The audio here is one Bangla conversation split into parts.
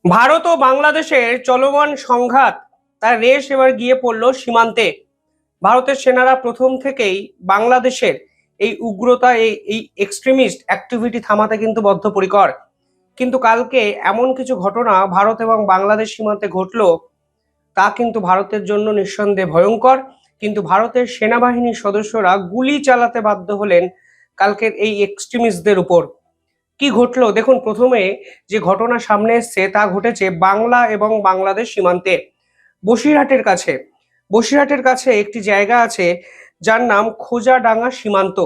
ভারত ও বাংলাদেশের চলমান সংঘাত তার রেশ এবার গিয়ে পড়ল সীমান্তে। ভারতের সেনারা প্রথম থেকেই বাংলাদেশের এই উগ্রতা এই এক্সট্রিমিস্ট অ্যাক্টিভিটি থামাতে কিন্তু বদ্ধপরিকর। কিন্তু কালকে এমন কিছু ঘটনা ভারত এবং বাংলাদেশ সীমান্তে ঘটলো, তা কিন্তু ভারতের জন্য নিঃসন্দেহে ভয়ঙ্কর। কিন্তু ভারতের সেনাবাহিনীর সদস্যরা গুলি চালাতে বাধ্য হলেন কালকের এই এক্সট্রিমিস্টদের উপর। কি ঘটলো দেখুন। প্রথমে যে ঘটনা সামনে এসছে তা ঘটেছে বাংলা এবং বাংলাদেশ সীমান্তে, বসিরহাটের কাছে। বসিরহাটের কাছে একটি জায়গা আছে যার নাম খোজাডাঙ্গা সীমান্ত।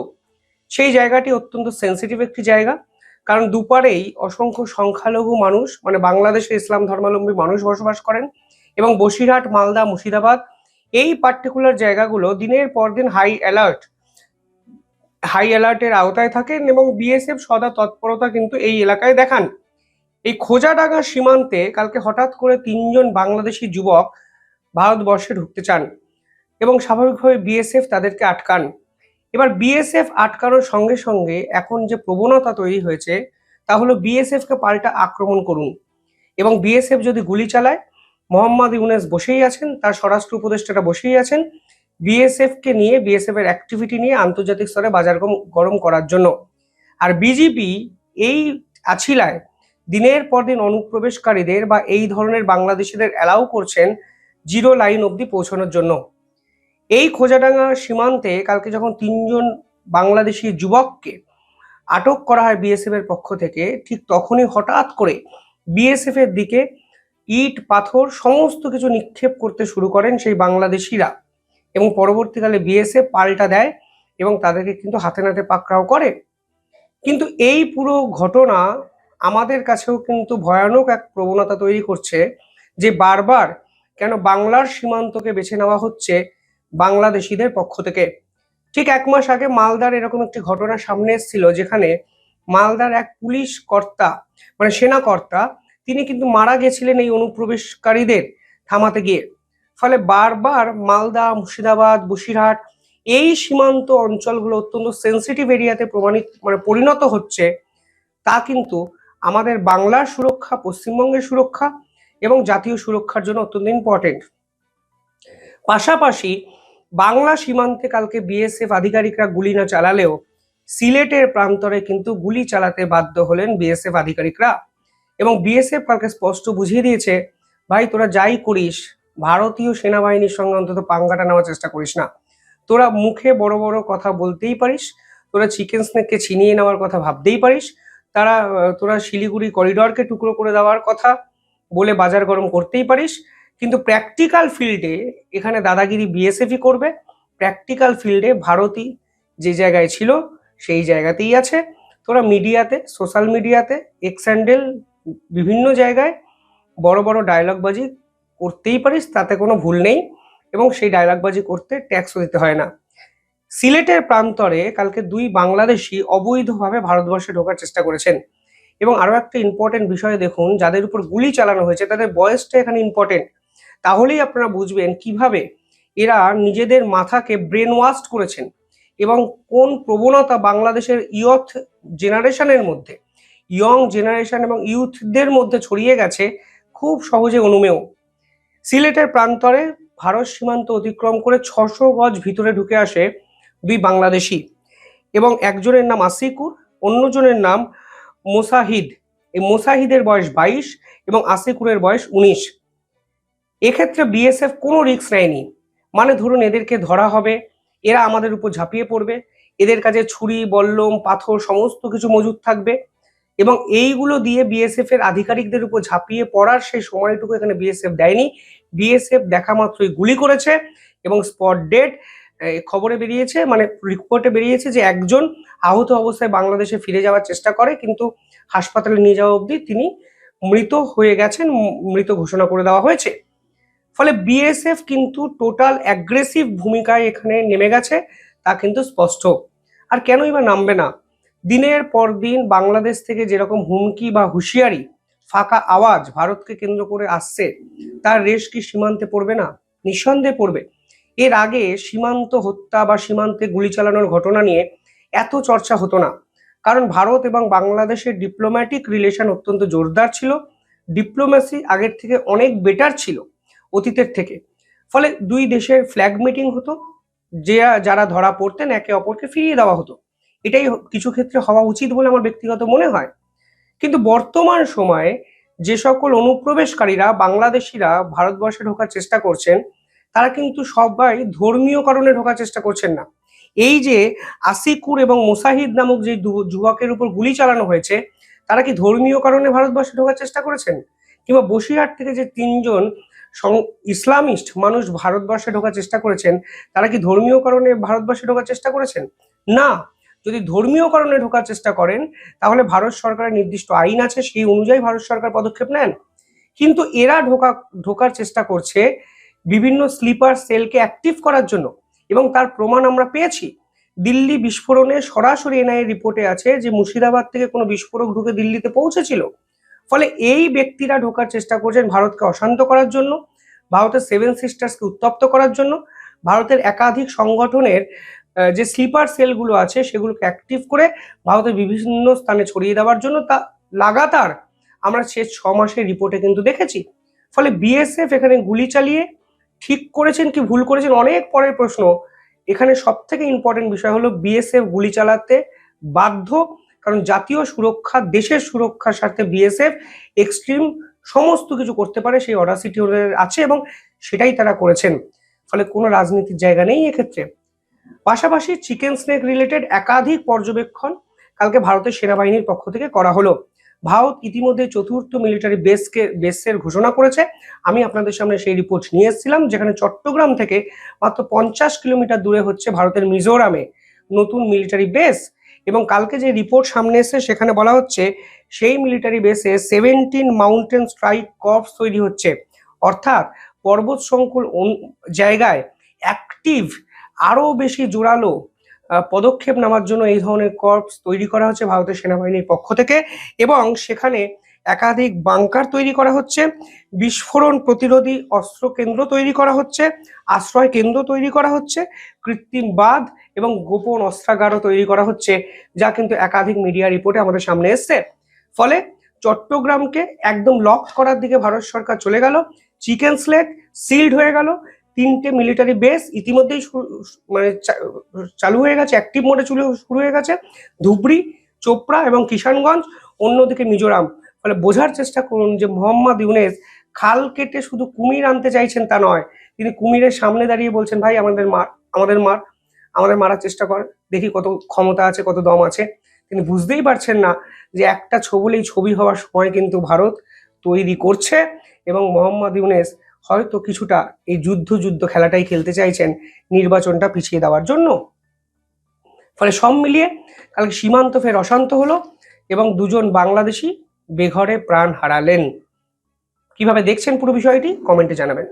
সেই জায়গাটি অত্যন্ত সেন্সিটিভ একটি জায়গা, কারণ দুপারেই অসংখ্য সংখ্যালঘু মানুষ মানে বাংলাদেশের ইসলাম ধর্মাবলম্বী মানুষ বসবাস করেন। এবং বসিরহাট, মালদা, মুর্শিদাবাদ এই পার্টিকুলার জায়গাগুলো দিনের পর দিন হাই অ্যালার্টের আওতায় থাকেন এবং বিএসএফ সদা তৎপরতা কিন্তু এই এলাকায় দেখান। এই খোজাডাঙ্গা সীমান্তে কালকে হঠাৎ করে তিনজন বাংলাদেশি যুবক ভারতবর্ষে ঢুকতে চান এবং স্বাভাবিকভাবে বিএসএফ তাদেরকে আটকান। এবার বিএসএফ আটকানোর সঙ্গে সঙ্গে এখন যে প্রবণতা তৈরি হয়েছে তা হলো বিএসএফ কে পাল্টা আক্রমণ করুন। এবং বিএসএফ যদি গুলি চালায়, মোহাম্মদ ইউনূস বসেই আছেন, তার স্বরাষ্ট্র উপদেষ্টাটা বসেই আছেন বিএসএফ কে নিয়ে, বিএসএফ এর অ্যাক্টিভিটি নিয়ে আন্তর্জাতিক স্তরে বাজার গরম করার জন্য। আর বিজেপি এই আছিলায় দিনের পর দিন অনুপ্রবেশকারীদের বা এই ধরনের বাংলাদেশিদের অ্যালাউ করছেন জিরো লাইন অবধি পৌঁছানোর জন্য। এই খোজাডাঙ্গা সীমান্তে কালকে যখন তিনজন বাংলাদেশি যুবককে আটক করা হয় বিএসএফ এর পক্ষ থেকে, ঠিক তখনই হঠাৎ করে বিএসএফ এর দিকে ইট পাথর সমস্ত কিছু নিক্ষেপ করতে শুরু করেন সেই বাংলাদেশিরা। এবং পরবর্তীকালে বিএসএফ পাল্টা দেয় এবং তাদেরকে কিন্তু হাতে নাতে পাকড়াও করে। কিন্তু এই পুরো ঘটনা আমাদের কাছেও কিন্তু ভয়ানক এক প্রবণতা তৈরি করছে যে বারবার কেন বাংলার সীমান্তকে বেছে নেওয়া হচ্ছে বাংলাদেশিদের পক্ষ থেকে। ঠিক 1 মাস আগে মালদার এরকম একটি ঘটনা সামনে এসেছিল, যেখানে মালদার এক পুলিশ কর্তা মানে সেনা কর্তা তিনি কিন্তু মারা গেছিলেন এই অনুপ্রবেশকারীদের থামাতে গিয়ে। ফলে বারবার মালদা, মুর্শিদাবাদ, বসিরহাট এই সীমান্ত অঞ্চলগুলো অত্যন্ত সেন্সিটিভ এরিয়াতে পরিণত হচ্ছে। তা কিন্তু আমাদের বাংলার সুরক্ষা, পশ্চিমবঙ্গের সুরক্ষা এবং জাতীয় সুরক্ষার জন্য অত্যন্ত ইম্পর্টেন্ট। পাশাপাশি বাংলা সীমান্তে কালকে বিএসএফ আধিকারিকরা গুলি না চালালেও সিলেটের প্রান্তরে কিন্তু গুলি চালাতে বাধ্য হলেন বিএসএফ আধিকারিকরা। এবং বিএসএফ কালকে স্পষ্ট বুঝিয়ে দিয়েছে, ভাই তোরা যাই করিস ভারতীয় সেনাবাহিনীর সঙ্গে অন্তত পাঙ্গাটা নেওয়ার চেষ্টা করিস না। তোরা মুখে বড় বড় কথা বলতেই পারিস, তোরা চিকেন স্নেককে ছিনিয়ে নেওয়ার কথা ভাবতেই পারিস, তোরা শিলিগুড়ি করিডরকে টুকরো করে দেওয়ার কথা বলে বাজার গরম করতেই পারিস, কিন্তু প্র্যাকটিক্যাল ফিল্ডে এখানে দাদাগিরি বিএসএফই করবে। প্র্যাকটিক্যাল ফিল্ডে ভারতই যে জায়গায় ছিল সেই জায়গাতেই আছে। তোরা মিডিয়াতে, সোশ্যাল মিডিয়াতে, এক্স হ্যান্ডেল বিভিন্ন জায়গায় বড় বড় ডায়লগবাজি করতেই পারিস, তাতে কোনো ভুল নেই এবং সেই ডায়লগবাজি করতে ট্যাক্সও দিতে হয় না। সিলেটের প্রান্তরে কালকে 2 বাংলাদেশি অবৈধভাবে ভারতবর্ষে ঢোকার চেষ্টা করেছেন। এবং আরো একটা ইম্পর্টেন্ট বিষয় দেখুন, যাদের উপর গুলি চালানো হয়েছে তাদের বয়সটা এখানে ইম্পর্টেন্ট। তাহলেই আপনারা বুঝবেন কিভাবে এরা নিজেদের মাথাকে ব্রেন ওয়াশ করেছেন এবং কোন প্রবণতা বাংলাদেশের ইয়ং জেনারেশন এবং ইউথদের মধ্যে ছড়িয়ে গেছে খুব সহজে অনুমেয়। সিলেটের প্রান্তরে ভারত সীমান্ত অতিক্রম করে 600 গজ ভিতরে ঢুকে আসে 2 বাংলাদেশি এবং একজনের নাম আসিকুর, অন্যজনের নাম মোসাহিদ। এই মোসাহিদের বয়স 22 এবং আসিকুরের বয়স 19। এক্ষেত্রে বিএসএফ কোনো রিস্ক নেয়নি। মানে ধরুন এদেরকে ধরা হবে, এরা আমাদের উপর ঝাঁপিয়ে পড়বে, এদের কাছে ছুরি, বল্লম, পাথর সমস্ত কিছু মজুদ থাকবে এবং এইগুলো দিয়ে বিএসএফ এর আধিকারিকদের উপর ঝাঁপিয়ে পড়ার সেই সময়টুকু এখানে বিএসএফ দেয়নি। বিএসএফ দেখা মাত্রই গুলি করেছে এবং স্পট ডেড খবরে বেরিয়েছে, মানে রিপোর্টে বেরিয়েছে যে একজন আহত অবস্থায় বাংলাদেশে ফিরে যাওয়ার চেষ্টা করে, কিন্তু হাসপাতালে নিয়ে যাওয়া অবধি তিনি মৃত হয়ে গেছেন, মৃত ঘোষণা করে দেওয়া হয়েছে। ফলে বিএসএফ কিন্তু টোটাল অ্যাগ্রেসিভ ভূমিকায় এখানে নেমে গেছে, তা কিন্তু স্পষ্ট। আর কেনই বা নামবে না? দিনের পর দিন বাংলাদেশ থেকে যেরকম হুমকি বা হুঁশিয়ারি, ফাঁকা আওয়াজ ভারতকে কেন্দ্র করে আসছে, তার রেশ কি সীমান্তে পড়বে না? নিঃসন্দেহে পড়বে। এর আগে সীমান্ত হত্যা বা সীমান্তে গুলি চালানোর ঘটনা নিয়ে এত চর্চা হতো না, কারণ ভারত এবং বাংলাদেশের ডিপ্লোম্যাটিক রিলেশন অত্যন্ত জোরদার ছিল। ডিপ্লোম্যাসি আগের থেকে অনেক বেটার ছিল অতীতের থেকে। ফলে দুই দেশের ফ্ল্যাগ মিটিং হতো, যে যারা ধরা পড়তেন একে অপরকে ফিরিয়ে দেওয়া হতো। এটাই কিছু ক্ষেত্রে হওয়া উচিত বলে আমার ব্যক্তিগত মনে হয়। কিন্তু বর্তমান সময়ে যে সকল অনুপ্রবেশকারীরা বাংলাদেশিরা ভারতবর্ষে ঢোকার চেষ্টা করছেন, তারা কিন্তু সবাই ধর্মীয় কারণে ঢোকার চেষ্টা করছেন না। এই যে আসিকুর এবং মুসাহিদ নামক যে যুবকের উপর গুলি চালানো হয়েছে, তারা কি ধর্মীয় কারণে ভারতবর্ষে ঢোকার চেষ্টা করেছেন? কিংবা বসিরহাট থেকে যে 3জন ইসলামিস্ট মানুষ ভারতবর্ষে ঢোকার চেষ্টা করেছেন, তারা কি ধর্মীয় কারণে ভারতবর্ষে ঢোকার চেষ্টা করেছেন? না। যদি ধর্মীয় কারণে ঢোকার চেষ্টা করেন, তাহলে ভারত সরকারের নির্দিষ্ট আইন আছে, সেই অনুযায়ী ভারত সরকার পদক্ষেপ নেন। কিন্তু এরা ঢোকার চেষ্টা করছে বিভিন্ন স্লিপার সেলকে অ্যাক্টিভ করার জন্য, এবং তার প্রমাণ আমরা পেয়েছি। দিল্লি বিস্ফোরণে সরাসরি এনআইএ রিপোর্টে আছে যে মুর্শিদাবাদ থেকে কোনো বিস্ফোরক ঢুকে দিল্লিতে পৌঁছেছিল। ফলে এই ব্যক্তিরা ঢোকার চেষ্টা করছেন ভারতকে অশান্ত করার জন্য, ভারতের 7 সিস্টার্সকে উত্তপ্ত করার জন্য, ভারতের একাধিক সংগঠনের যে স্লিপার সেলগুলো আছে সেগুলোকে অ্যাক্টিভ করে ভারতের বিভিন্ন স্থানে ছড়িয়ে দেওয়ার জন্য। তা লাগাতার আমরা শেষ 6 মাসের রিপোর্টে কিন্তু দেখেছি। ফলে বিএসএফ এখানে গুলি চালিয়ে ঠিক করেছেন কি ভুল করেছেন অনেক পরের প্রশ্ন। এখানে সব থেকে ইম্পর্টেন্ট বিষয় হলো বিএসএফ গুলি চালাতে বাধ্য, কারণ জাতীয় সুরক্ষা, দেশের সুরক্ষার স্বার্থে বিএসএফ এক্সট্রিম সমস্ত কিছু করতে পারে, সেই অডাসিটি ওদের আছে এবং সেটাই তারা করেছেন। ফলে কোনো রাজনীতির জায়গা নেই এক্ষেত্রে। পাশাপাশি চিকেন স্নেক রিলেটেড একাধিক পর্যবেক্ষণ কালকে ভারতের সেনাবাহিনীর পক্ষ থেকে করা হলো। ভারত ইতিমধ্যে 4র্থ মিলিটারি বেসের ঘোষণা করেছে। আমি আপনাদের সামনে সেই রিপোর্ট নিয়ে এসেছিলাম, যেখানে চট্টগ্রাম থেকে মাত্র 50 কিলোমিটার দূরে হচ্ছে ভারতের মিজোরামে নতুন মিলিটারি বেস। এবং কালকে যে রিপোর্ট সামনে এসেছে সেখানে বলা হচ্ছে সেই মিলিটারি বেসে 17 মাউন্টেন স্ট্রাইক কর্পস তৈরি হচ্ছে, অর্থাৎ পর্বত সংকুল জায়গায় অ্যাক্টিভ আরো বেশি জোরালো পদক্ষেপ নেওয়ার জন্য এই ধরনের কর্পস তৈরি করা হচ্ছে ভারতের সেনাবাহিনীর পক্ষ থেকে। এবং সেখানে একাধিক বাংকার তৈরি করা হচ্ছে, বিস্ফোরণ প্রতিরোধী অস্ত্র কেন্দ্র তৈরি করা হচ্ছে, আশ্রয় কেন্দ্র তৈরি করা হচ্ছে, কৃত্রিম বাঁধ এবং গোপন অস্ত্রাগারও তৈরি করা হচ্ছে, যা কিন্তু একাধিক মিডিয়া রিপোর্টে আমাদের সামনে এসছে। ফলে চট্টগ্রামকে একদম লক করার দিকে ভারত সরকার চলে গেল। চিকেন স্লেক সিল্ড হয়ে গেল। 3টে মিলিটারি বেস ইতিমধ্যেই মানে চালু হয়ে গেছে, অ্যাক্টিভ মোডে শুরু হয়ে গেছে, ধুবড়ি, চোপড়া এবং কিষানগঞ্জ, অন্যদিকে মিজোরাম। ফলে বোঝার চেষ্টা করুন যে মোহাম্মদ ইউনেস খাল কেটে শুধু কুমির আনতে চাইছেন তা নয়, তিনি কুমিরের সামনে দাঁড়িয়ে বলছেন, ভাই আমাদের মার, আমাদের মারার চেষ্টা কর, দেখি কত ক্ষমতা আছে, কত দম আছে। তিনি বুঝতেই পারছেন না যে একটা ছবি হওয়ার সময় কিন্তু ভারত তৈরি করছে, এবং মোহাম্মদ ইউনেস হয়তো কিছুটা এই যুদ্ধ খেলাটাই খেলতে চাইছেন নির্বাচনটা পিছিয়ে দেওয়ার জন্য। ফলে সব মিলিয়ে কালকে সীমান্ত ফের অশান্ত হলো এবং 2জন বাংলাদেশি বেঘরে প্রাণ হারালেন। কিভাবে দেখছেন পুরো বিষয়টি কমেন্টে জানাবেন।